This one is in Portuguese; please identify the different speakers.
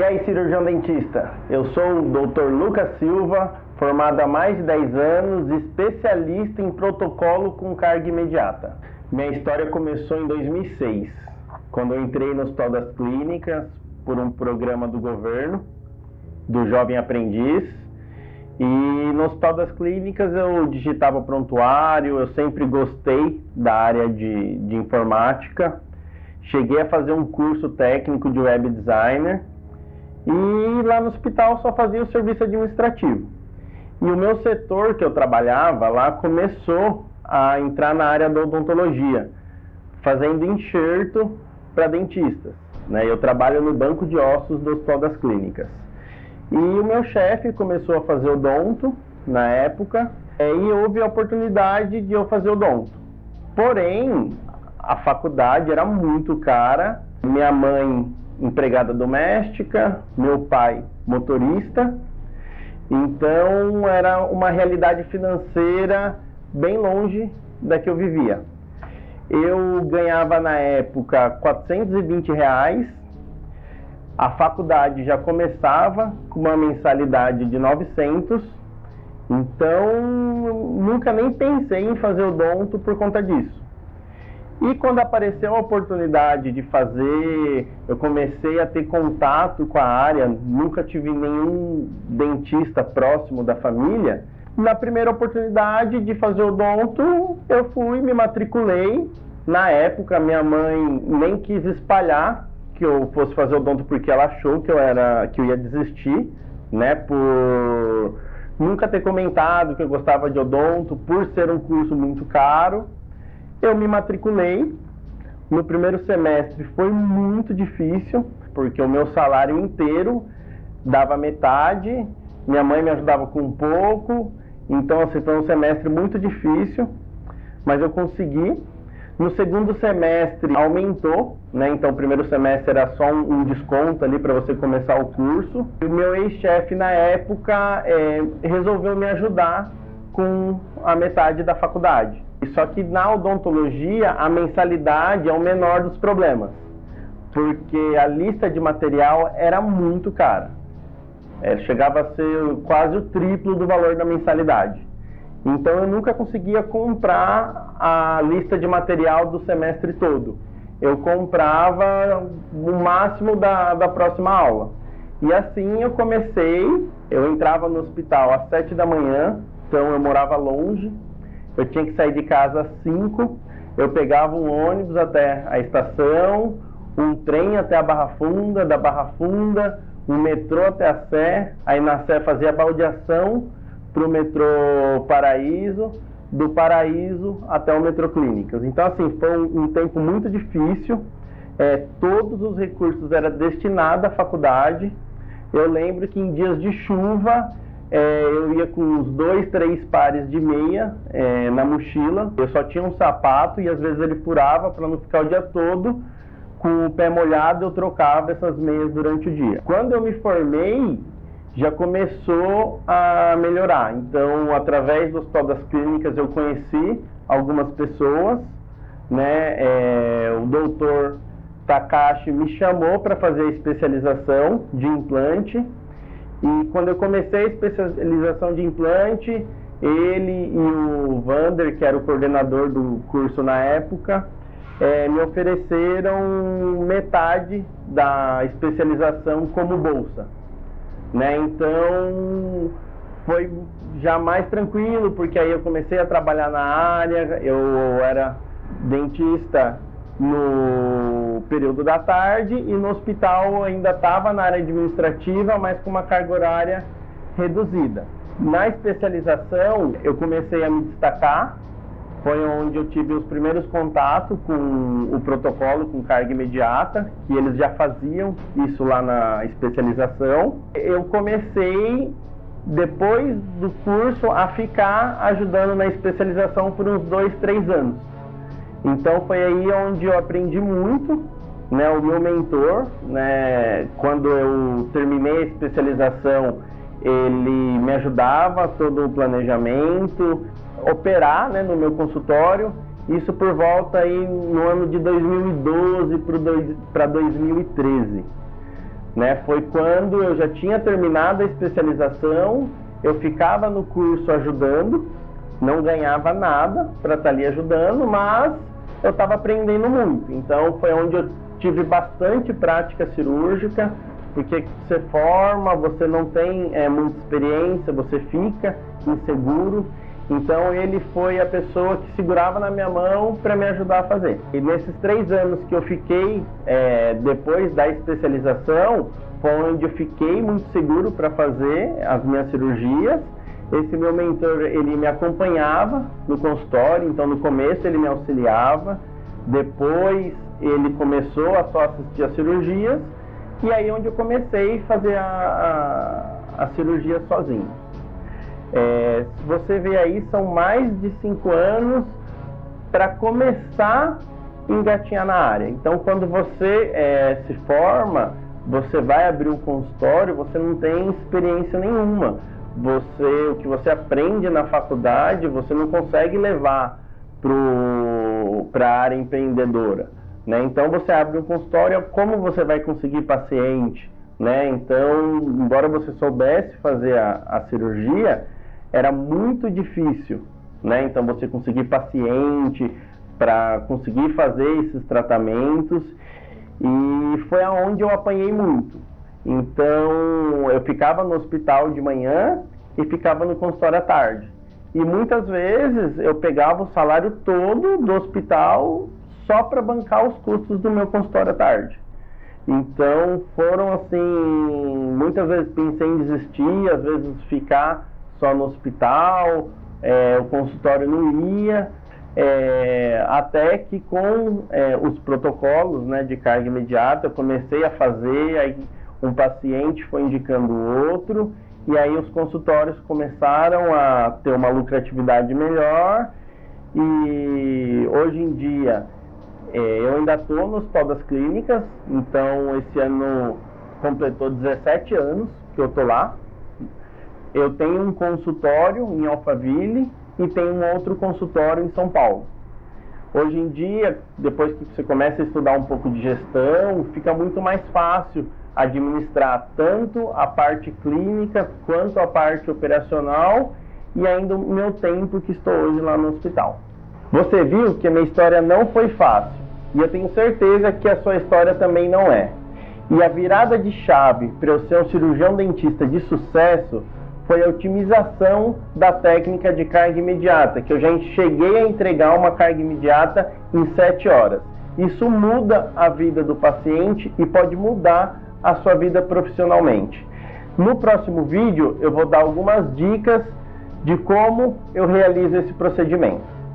Speaker 1: aí, cirurgião dentista? Eu sou o Dr. Lucas Silva, formado há mais de 10 anos, especialista em protocolo com carga imediata. Minha história começou em 2006, quando eu entrei no Hospital das Clínicas por um programa do governo, do Jovem Aprendiz. E no Hospital das Clínicas eu digitava prontuário, eu sempre gostei da área de informática. Cheguei a fazer um curso técnico de web designer e lá no hospital só fazia o serviço administrativo. E o meu setor que eu trabalhava lá começou a entrar na área da odontologia, fazendo enxerto para dentistas, né? Eu trabalho no banco de ossos do Hospital das Clínicas. E o meu chefe começou a fazer odonto na época, e houve a oportunidade de eu fazer odonto. Porém, a faculdade era muito cara, minha mãe empregada doméstica, meu pai motorista, então era uma realidade financeira bem longe da que eu vivia. Eu ganhava na época R$ 420, a faculdade já começava com uma mensalidade de 900, então nunca nem pensei em fazer odonto por conta disso. E quando apareceu a oportunidade de fazer, eu comecei a ter contato com a área, nunca tive nenhum dentista próximo da família. Na primeira oportunidade de fazer odonto, eu fui, me matriculei. Na época, minha mãe nem quis espalhar que eu fosse fazer odonto porque ela achou que eu ia desistir, né, por nunca ter comentado que eu gostava de odonto, por ser um curso muito caro. Eu me matriculei. No primeiro semestre foi muito difícil, porque o meu salário inteiro dava metade, minha mãe me ajudava com um pouco, então assim, foi um semestre muito difícil, mas eu consegui. No segundo semestre aumentou, né? Então o primeiro semestre era só um desconto ali para você começar o curso. E o meu ex-chefe na época resolveu me ajudar com a metade da faculdade. Só que na odontologia a mensalidade é o menor dos problemas, porque a lista de material era muito cara. Chegava a ser quase o triplo do valor da mensalidade. Então eu nunca conseguia comprar a lista de material do semestre todo. Eu comprava o máximo da próxima aula. E assim eu comecei, eu entrava no hospital às 7 da manhã, então eu morava longe, eu tinha que sair de casa às 5, eu pegava um ônibus até a estação, um trem até a Barra Funda, da Barra Funda, um metrô até a Sé, aí na Sé fazia a baldeação para o metrô Paraíso, do Paraíso até o metrô Clínicas. Então assim, foi um tempo muito difícil, todos os recursos eram destinados à faculdade. Eu lembro que em dias de chuva eu ia com uns 2, 3 pares de meia na mochila, eu só tinha um sapato e às vezes ele furava para não ficar o dia todo com o pé molhado. Eu trocava essas meias durante o dia. Quando eu me formei, já começou a melhorar. Então, através do Hospital das Clínicas, eu conheci algumas pessoas, né? O doutor Takashi me chamou para fazer a especialização de implante. E quando eu comecei a especialização de implante, ele e o Vander, que era o coordenador do curso na época, me ofereceram metade da especialização como bolsa, né? Então foi já mais tranquilo, porque aí eu comecei a trabalhar na área. Eu era dentista no período da tarde e no hospital ainda estava na área administrativa, mas com uma carga horária reduzida. Na especialização eu comecei a me destacar, foi onde eu tive os primeiros contatos com o protocolo com carga imediata, que eles já faziam isso lá na especialização. Eu comecei, depois do curso, a ficar ajudando na especialização por uns 2, 3 anos. Então foi aí onde eu aprendi muito, né? O meu mentor, né? Quando eu terminei a especialização, ele me ajudava todo o planejamento, operar, né, no meu consultório. Isso por volta aí no ano de 2012 para 2013. né? Foi quando eu já tinha terminado a especialização, eu ficava no curso ajudando, não ganhava nada para estar ali ajudando, mas eu estava aprendendo muito. Então foi onde eu tive bastante prática cirúrgica, porque você forma, você não tem muita experiência, você fica inseguro. Então ele foi a pessoa que segurava na minha mão para me ajudar a fazer. E nesses 3 anos que eu fiquei depois da especialização, foi onde eu fiquei muito seguro para fazer as minhas cirurgias. Esse meu mentor, ele me acompanhava no consultório, então no começo ele me auxiliava, depois ele começou a só assistir as cirurgias, e aí onde eu comecei a fazer a cirurgia sozinho. Você vê aí, são mais de 5 anos para começar a engatinhar na área. Então quando você se forma, você vai abrir um consultório, você não tem experiência nenhuma. O que você aprende na faculdade, você não consegue levar para a área empreendedora, né? Então você abre um consultório, como você vai conseguir paciente, né? Então, embora você soubesse fazer a cirurgia, era muito difícil, né? Então você conseguir paciente para conseguir fazer esses tratamentos, e foi aonde eu apanhei muito. Então eu ficava no hospital de manhã e ficava no consultório à tarde. E muitas vezes eu pegava o salário todo do hospital só para bancar os custos do meu consultório à tarde. Então foram assim, muitas vezes pensei em desistir, às vezes ficar só no hospital, o consultório não ia, até que com os protocolos, né, de carga imediata, eu comecei a fazer, aí um paciente foi indicando o outro, e aí os consultórios começaram a ter uma lucratividade melhor, e hoje em dia eu ainda estou no Hospital das Clínicas, então esse ano completou 17 anos que eu estou lá. Eu tenho um consultório em Alphaville e tenho um outro consultório em São Paulo. Hoje em dia, depois que você começa a estudar um pouco de gestão, fica muito mais fácil administrar tanto a parte clínica quanto a parte operacional e ainda o meu tempo que estou hoje lá no hospital. Você viu que a minha história não foi fácil, e eu tenho certeza que a sua história também não é. E a virada de chave para eu ser um cirurgião dentista de sucesso foi a otimização da técnica de carga imediata, que eu já cheguei a entregar uma carga imediata em 7 horas. Isso muda a vida do paciente e pode mudar a sua vida profissionalmente. No próximo vídeo eu vou dar algumas dicas de como eu realizo esse procedimento.